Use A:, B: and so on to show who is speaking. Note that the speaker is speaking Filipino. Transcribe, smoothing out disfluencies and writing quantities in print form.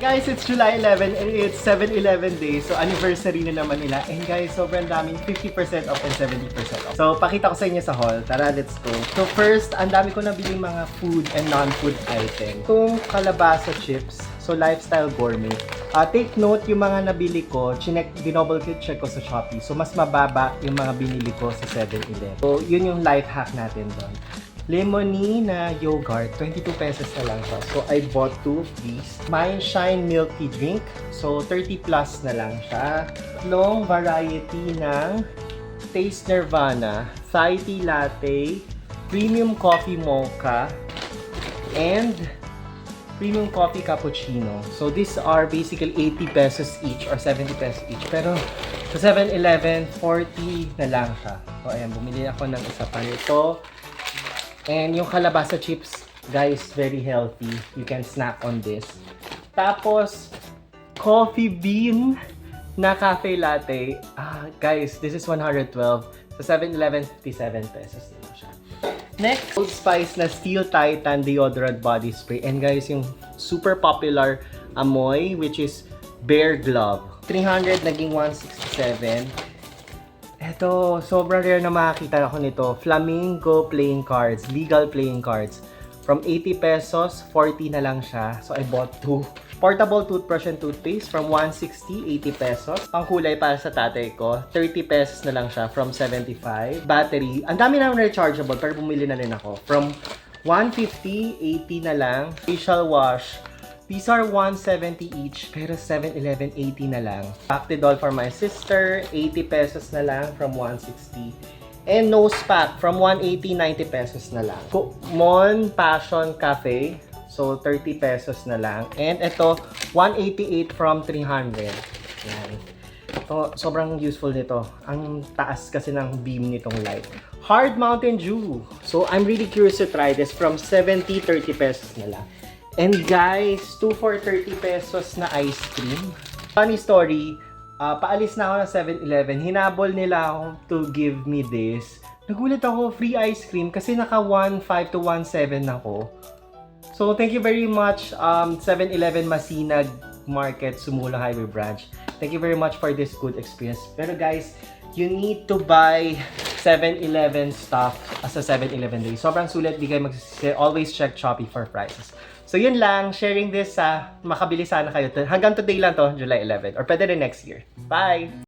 A: Guys, it's July 11 and it's 7-Eleven day. So, anniversary na naman nila. And guys, sobrang daming 50% off and 70% off. So, pakita ko sa inyo sa haul. Tara, let's go. So, first, ang dami ko nabili mga food and non-food item. Itong kalabasa chips. So, lifestyle gourmet. Take note, yung mga nabili ko, dinouble check ko sa Shopee. So, mas mababa yung mga binili ko sa 7-Eleven. So, yun yung life hack natin doon. Lemony na yogurt, 22 pesos na lang siya. So, I bought 2 of these. Mine Shine Milky Drink. So, 30 plus na lang siya. Long variety ng Taste Nirvana, Thai Tea Latte, Premium Coffee Mocha, and Premium Coffee Cappuccino. So, these are basically 80 pesos each or 70 pesos each. Pero, sa 7-Eleven, 40 na lang siya. So, ayan, bumili ako ng isa pa nito. And yung kalabasa chips, guys, very healthy. You can snack on this. Tapos, coffee bean na cafe latte. Guys, this is 112. Sa 7-Eleven, 57 pesos na siya. Next, Old Spice na Steel Titan Deodorant Body Spray. And guys, yung super popular amoy, which is Bear Glove. 300, naging 167. Eto, sobrang rare na makakita ako nito. Flamingo playing cards, legal playing cards. From 80 pesos, 40 na lang siya. So, I bought 2. Portable toothbrush and toothpaste from 160, 80 pesos. Pangkulay para sa tatay ko, 30 pesos na lang siya from 75. Battery, ang dami na rechargeable pero bumili na rin ako. From 150, 80 na lang. Facial wash. These are 170 each, pero 7-Eleven 80 na lang. Pactidol for my sister, 80 pesos na lang from 160. And nose pack from 180, 90 pesos na lang. Mon Passion Cafe, so 30 pesos na lang. And ito, 188 from 300. Yan. Ito, sobrang useful nito. Ang taas kasi ng beam nitong light. Hard Mountain Dew. So I'm really curious to try this from 70, 30 pesos na lang. And guys, 2 for 30 pesos na ice cream. Funny story, paalis na ako ng 7-Eleven. Hinabol nila ako to give me this. Nagulat ako, free ice cream kasi naka 1.5 to 1.7 ako. So, thank you very much 7-Eleven Masinag Market, Sumulo Highway Branch. Thank you very much for this good experience. Pero guys, you need to buy 7-Eleven stuff as a 7-Eleven day. Sobrang sulit, di kayo always check Shopee for prices. So yun lang, sharing this makabili sana kayo. Hanggang today lang to, July 11. Or pwede rin next year. Bye!